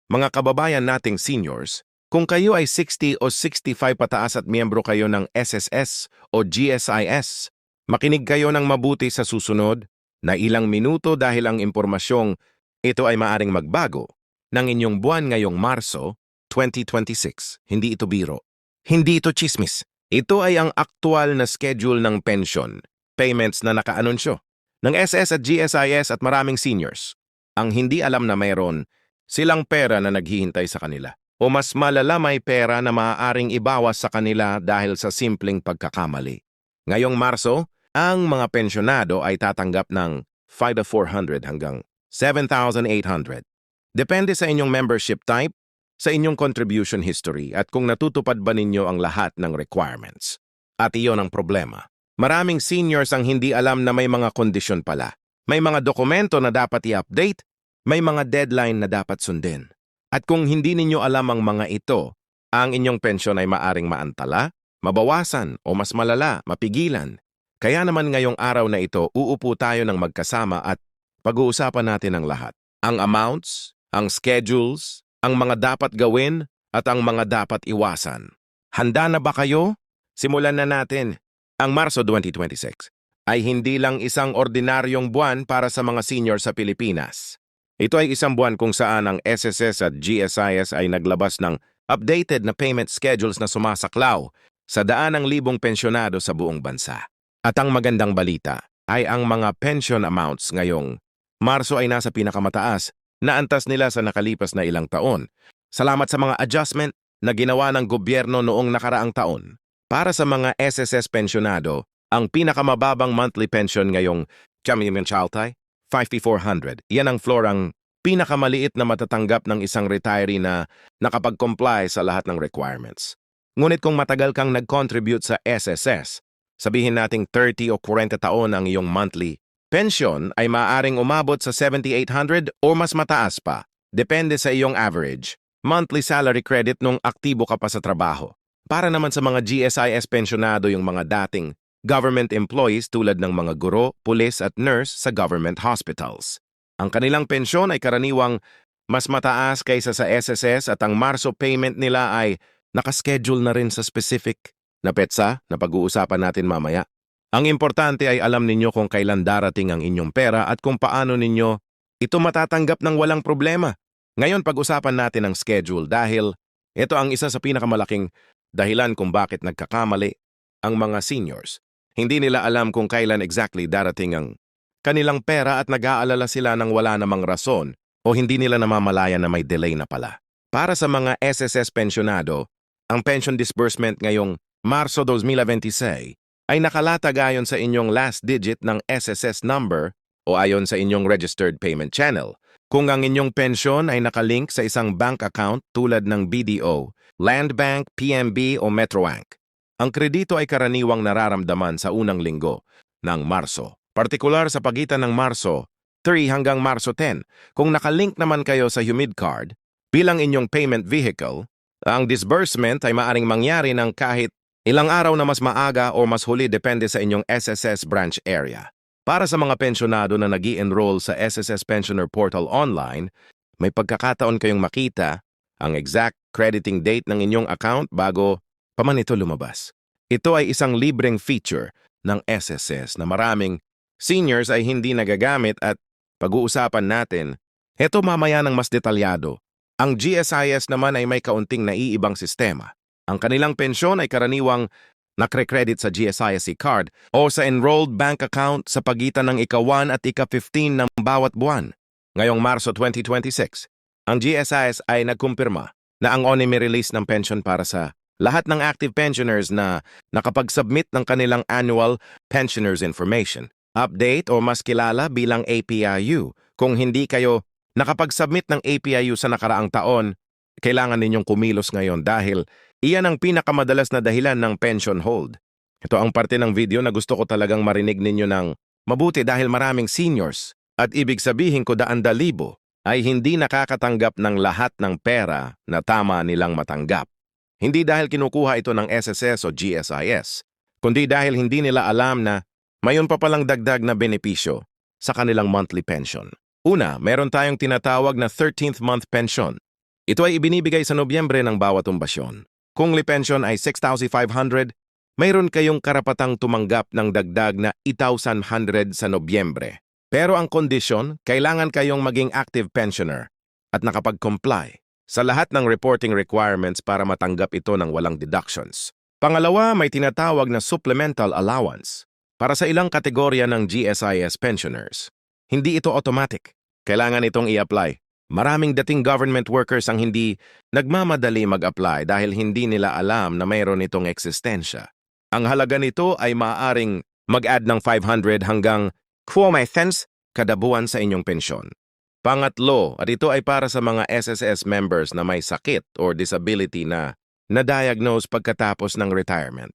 Mga kababayan nating seniors, kung kayo ay 60 o 65 pataas at miyembro kayo ng SSS o GSIS, makinig kayo ng mabuti sa susunod na ilang minuto dahil ang impormasyong ito ay maaring magbago ng inyong buwan ngayong Marso 2026. Hindi ito biro. Hindi ito chismis. Ito ay ang aktual na schedule ng pension, payments na nakaanunsyo ng SS at GSIS at maraming seniors. Ang hindi alam na mayroon silang pera na naghihintay sa kanila. O mas malala may pera na maaaring ibawas sa kanila dahil sa simpleng pagkakamali. Ngayong Marso, ang mga pensyonado ay tatanggap ng 5,400 hanggang 7,800. Depende sa inyong membership type, sa inyong contribution history at kung natutupad ba ninyo ang lahat ng requirements. At iyon ang problema. Maraming seniors ang hindi alam na may mga kondisyon pala. May mga dokumento na dapat i-update, may mga deadline na dapat sundin. At kung hindi ninyo alam ang mga ito, ang inyong pensyon ay maaring maantala, mabawasan o mas malala, mapigilan. Kaya naman ngayong araw na ito, uupo tayo ng magkasama at pag-uusapan natin ang lahat. Ang amounts, ang schedules, ang mga dapat gawin at ang mga dapat iwasan. Handa na ba kayo? Simulan na natin. Ang Marso 2026 ay hindi lang isang ordinaryong buwan para sa mga senior sa Pilipinas. Ito ay isang buwan kung saan ang SSS at GSIS ay naglabas ng updated na payment schedules na sumasaklaw sa daanang libong pensyonado sa buong bansa. At ang magandang balita ay ang mga pension amounts ngayong Marso ay nasa pinakamataas na antas nila sa nakalipas na ilang taon. Salamat sa mga adjustment na ginawa ng gobyerno noong nakaraang taon. Para sa mga SSS pensyonado, ang pinakamababang monthly pension ngayong Chaltay, 5,400. Yan ang floor ang pinakamaliit na matatanggap ng isang retiree na nakapag-comply sa lahat ng requirements. Ngunit kung matagal kang nag-contribute sa SSS, sabihin nating 30 o 40 taon ang iyong monthly pension ay maaaring umabot sa 7,800 o mas mataas pa. Depende sa iyong average monthly salary credit nung aktibo ka pa sa trabaho. Para naman sa mga GSIS pensionado yung mga dating government employees tulad ng mga guro, pulis at nurse sa government hospitals. Ang kanilang pensyon ay karaniwang mas mataas kaysa sa SSS at ang Marso payment nila ay nakaschedule na rin sa specific na petsa na pag-uusapan natin mamaya. Ang importante ay alam ninyo kung kailan darating ang inyong pera at kung paano ninyo ito matatanggap ng walang problema. Ngayon pag-usapan natin ang schedule dahil ito ang isa sa pinakamalaking dahilan kung bakit nagkakamali ang mga seniors. Hindi nila alam kung kailan exactly darating ang kanilang pera at nag-aalala sila ng wala namang rason o hindi nila namamalayan na may delay na pala. Para sa mga SSS pensionado, ang pension disbursement ngayong Marso 2026 ay nakalatag ayon sa inyong last digit ng SSS number o ayon sa inyong registered payment channel. Kung ang inyong pensyon ay nakalink sa isang bank account tulad ng BDO, Land Bank, PNB o Metrobank, ang kredito ay karaniwang nararamdaman sa unang linggo ng Marso. Partikular sa pagitan ng Marso 3 hanggang Marso 10, kung nakalink naman kayo sa Humid Card bilang inyong payment vehicle, ang disbursement ay maaring mangyari ng kahit ilang araw na mas maaga o mas huli depende sa inyong SSS branch area. Para sa mga pensyonado na nag-i-enroll sa SSS Pensioner Portal Online, may pagkakataon kayong makita ang exact crediting date ng inyong account bago pa man ito lumabas. Ito ay isang libreng feature ng SSS na maraming seniors ay hindi nagagamit at pag-uusapan natin, ito mamaya ng mas detalyado. Ang GSIS naman ay may kaunting naiibang sistema. Ang kanilang pensyon ay karaniwang nakre-credit sa GSIS card o sa enrolled bank account sa pagitan ng ika-1 at ika-15 ng bawat buwan. Ngayong Marso 2026, ang GSIS ay nagkumpirma na ang ONE may release ng pension para sa lahat ng active pensioners na nakapag-submit ng kanilang annual pensioners information, update o mas kilala bilang APIU. Kung hindi kayo nakapag-submit ng APIU sa nakaraang taon, kailangan ninyong kumilos ngayon dahil iyan ang pinakamadalas na dahilan ng pension hold. Ito ang parte ng video na gusto ko talagang marinig ninyo ng mabuti dahil maraming seniors at ibig sabihin ko daan-dalibo ay hindi nakakatanggap ng lahat ng pera na tama nilang matanggap. Hindi dahil kinukuha ito ng SSS o GSIS, kundi dahil hindi nila alam na mayon pa palang dagdag na benepisyo sa kanilang monthly pension. Una, meron tayong tinatawag na 13th month pension. Ito ay ibinibigay sa Nobyembre ng bawat tumbasyon. Kung pension ay 6,500, mayroon kayong karapatang tumanggap ng dagdag na 8,100 sa Nobyembre. Pero ang kondisyon, kailangan kayong maging active pensioner at nakapag-comply sa lahat ng reporting requirements para matanggap ito ng walang deductions. Pangalawa, may tinatawag na supplemental allowance para sa ilang kategorya ng GSIS pensioners. Hindi ito automatic. Kailangan itong i-apply. Maraming dating government workers ang hindi nagmamadali mag-apply dahil hindi nila alam na mayroon itong eksistensya. Ang halaga nito ay maaaring mag-add ng 500 hanggang 4,000 kada buwan sa inyong pensyon. Pangatlo, at ito ay para sa mga SSS members na may sakit or disability na na-diagnose pagkatapos ng retirement.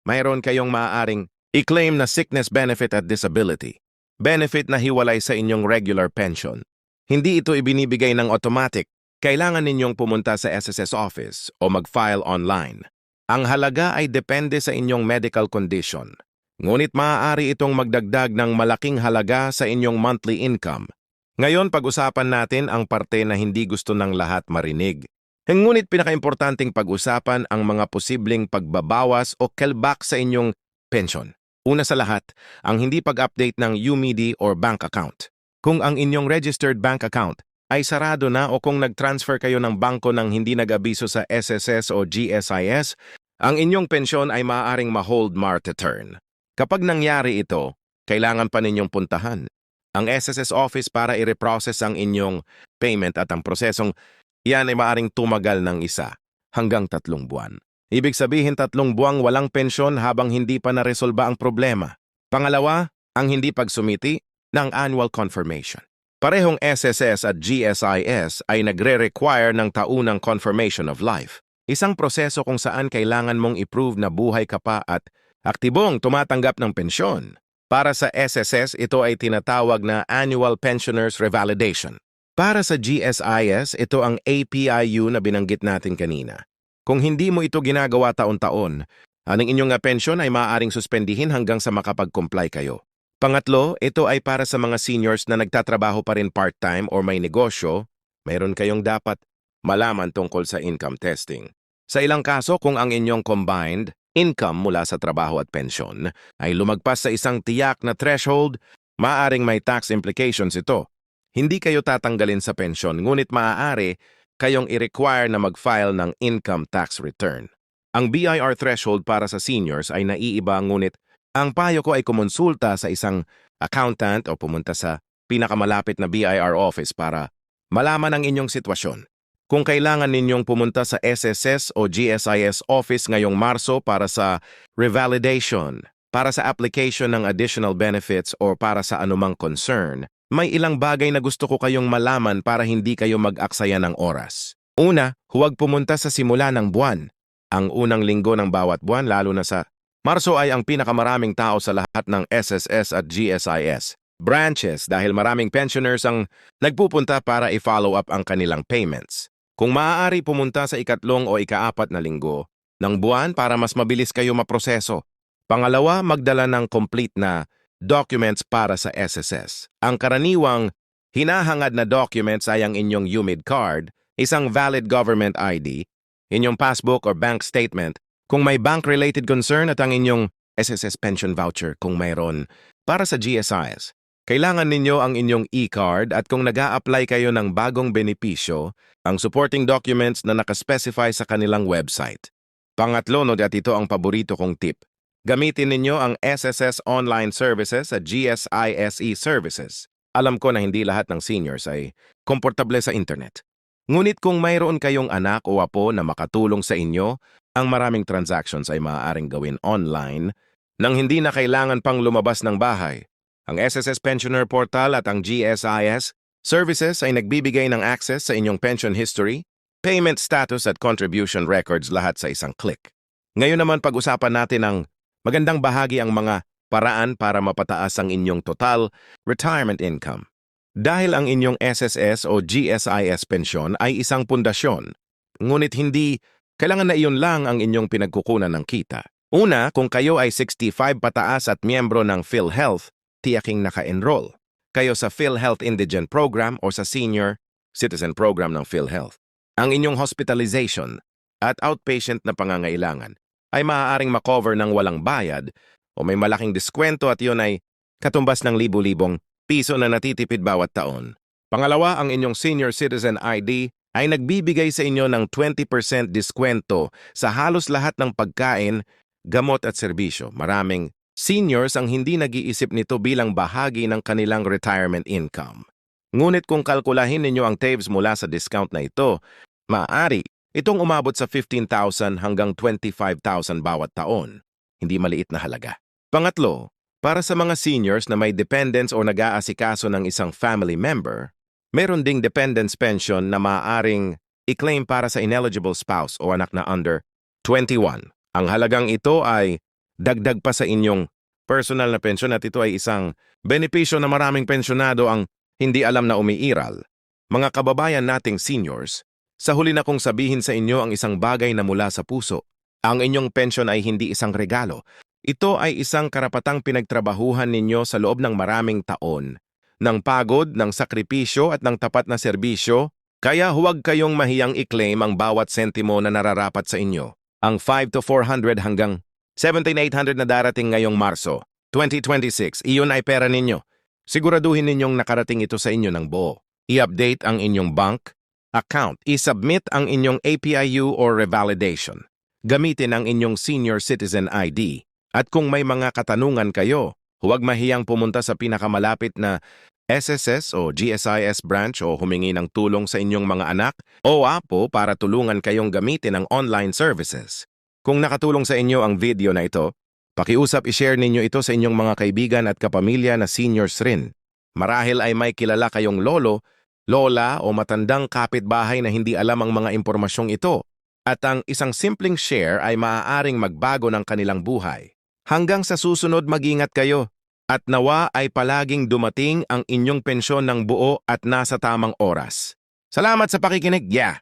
Mayroon kayong maaaring i-claim na sickness benefit at disability. Benefit na hiwalay sa inyong regular pension. Hindi ito ibinibigay ng automatic. Kailangan ninyong pumunta sa SSS office o mag-file online. Ang halaga ay depende sa inyong medical condition. Ngunit maaari itong magdagdag ng malaking halaga sa inyong monthly income. Ngayon, pag-usapan natin ang parte na hindi gusto ng lahat marinig. Ngunit pinakaimportanteng pag-usapan ang mga posibleng pagbabawas o kellback sa inyong pension. Una sa lahat, ang hindi pag-update ng UMIDI or bank account. Kung ang inyong registered bank account ay sarado na o kung nag-transfer kayo ng bangko ng hindi nag-abiso sa SSS o GSIS, ang inyong pensyon ay maaaring ma-hold mar-to-turn. Kapag nangyari ito, kailangan pa ninyong puntahan ang SSS office para i-reprocess ang inyong payment at ang prosesong yan ay maaaring tumagal ng 1 hanggang 3 buwan. Ibig sabihin 3 buwang walang pensyon habang hindi pa naresolba ang problema. Pangalawa, ang hindi pagsumiti ng annual confirmation. Parehong SSS at GSIS ay nagre-require ng taunang confirmation of life. Isang proseso kung saan kailangan mong i-prove na buhay ka pa at aktibong tumatanggap ng pensyon. Para sa SSS, ito ay tinatawag na Annual Pensioners Revalidation. Para sa GSIS, ito ang APIU na binanggit natin kanina. Kung hindi mo ito ginagawa taon-taon, ang inyong pensyon ay maaaring suspendihin hanggang sa makapag-comply kayo. Pangatlo, ito ay para sa mga seniors na nagtatrabaho pa rin part-time o may negosyo, mayroon kayong dapat malaman tungkol sa income testing. Sa ilang kaso, kung ang inyong combined income mula sa trabaho at pensyon ay lumagpas sa isang tiyak na threshold, maaaring may tax implications ito. Hindi kayo tatanggalin sa pensyon, ngunit maaari kayong i-require na mag-file ng income tax return. Ang BIR threshold para sa seniors ay naiiba, ngunit ang payo ko ay kumonsulta sa isang accountant o pumunta sa pinakamalapit na BIR office para malaman ang inyong sitwasyon. Kung kailangan ninyong pumunta sa SSS o GSIS office ngayong Marso para sa revalidation, para sa application ng additional benefits o para sa anumang concern, may ilang bagay na gusto ko kayong malaman para hindi kayo mag-aksaya ng oras. Una, huwag pumunta sa simula ng buwan. Ang unang linggo ng bawat buwan, lalo na sa Marso, ay ang pinakamaraming tao sa lahat ng SSS at GSIS branches dahil maraming pensioners ang nagpupunta para i-follow up ang kanilang payments. Kung maaari, pumunta sa ikatlong o ika-4 na linggo ng buwan para mas mabilis kayo maproseso. Pangalawa, magdala ng complete na documents para sa SSS. Ang karaniwang hinahangad na documents ay ang inyong UMID card, isang valid government ID, inyong passbook or bank statement, kung may bank-related concern at ang inyong SSS pension voucher kung mayroon. Para sa GSIS, kailangan ninyo ang inyong e-card at kung nag-a-apply kayo ng bagong benepisyo, ang supporting documents na nakaspecify sa kanilang website. Pangatlo, at ito ang paborito kong tip. Gamitin ninyo ang SSS online services at GSISE services. Alam ko na hindi lahat ng seniors ay komportable sa internet. Ngunit kung mayroon kayong anak o apo na makatulong sa inyo, ang maraming transactions ay maaaring gawin online nang hindi na kailangan pang lumabas ng bahay. Ang SSS Pensioner Portal at ang GSIS services ay nagbibigay ng access sa inyong pension history, payment status at contribution records lahat sa isang click. Ngayon naman pag-usapan natin ang magandang bahagi, ang mga paraan para mapataas ang inyong total retirement income. Dahil ang inyong SSS o GSIS pensyon ay isang pundasyon, ngunit hindi kailangan na iyon lang ang inyong pinagkukunan ng kita. Una, kung kayo ay 65 pataas at miyembro ng PhilHealth, tiyaking naka-enroll kayo sa PhilHealth Indigent Program o sa Senior Citizen Program ng PhilHealth. Ang inyong hospitalization at outpatient na pangangailangan ay maaaring makover ng walang bayad o may malaking diskwento at yun ay katumbas ng libu-libong piso na natitipid bawat taon. Pangalawa, ang inyong Senior Citizen ID ay nagbibigay sa inyo ng 20% diskwento sa halos lahat ng pagkain, gamot at serbisyo. Maraming seniors ang hindi nag-iisip nito bilang bahagi ng kanilang retirement income. Ngunit kung kalkulahin ninyo ang TAVES mula sa discount na ito, maaari itong umabot sa 15,000 hanggang 25,000 bawat taon. Hindi maliit na halaga. Pangatlo, para sa mga seniors na may dependents o nag-aasikaso ng isang family member, meron ding dependence pension na maaaring i-claim para sa ineligible spouse o anak na under 21. Ang halagang ito ay dagdag pa sa inyong personal na pensyon at ito ay isang benepisyo na maraming pensyonado ang hindi alam na umiiral. Mga kababayan nating seniors, sa huli na kong sabihin sa inyo ang isang bagay na mula sa puso. Ang inyong pensyon ay hindi isang regalo. Ito ay isang karapatang pinagtrabahuhan ninyo sa loob ng maraming taon, ng pagod, ng sakripisyo at ng tapat na serbisyo, kaya huwag kayong mahiyang i-claim ang bawat sentimo na nararapat sa inyo. Ang 5 to 400 hanggang 17,800 na darating ngayong Marso 2026, iyon ay pera ninyo. Siguraduhin ninyong nakarating ito sa inyo ng buo. I-update ang inyong bank account. I-submit ang inyong APIU or revalidation. Gamitin ang inyong Senior Citizen ID. At kung may mga katanungan kayo, huwag mahiyang pumunta sa pinakamalapit na SSS o GSIS branch o humingi ng tulong sa inyong mga anak o apo para tulungan kayong gamitin ang online services. Kung nakatulong sa inyo ang video na ito, pakiusap i-share ninyo ito sa inyong mga kaibigan at kapamilya na seniors rin. Marahil ay may kilala kayong lolo, lola o matandang kapitbahay na hindi alam ang mga impormasyong ito at ang isang simpleng share ay maaaring magbago ng kanilang buhay. Hanggang sa susunod, mag-ingat kayo at nawa ay palaging dumating ang inyong pensyon ng buo at nasa tamang oras. Salamat sa pakikinig. Yeah!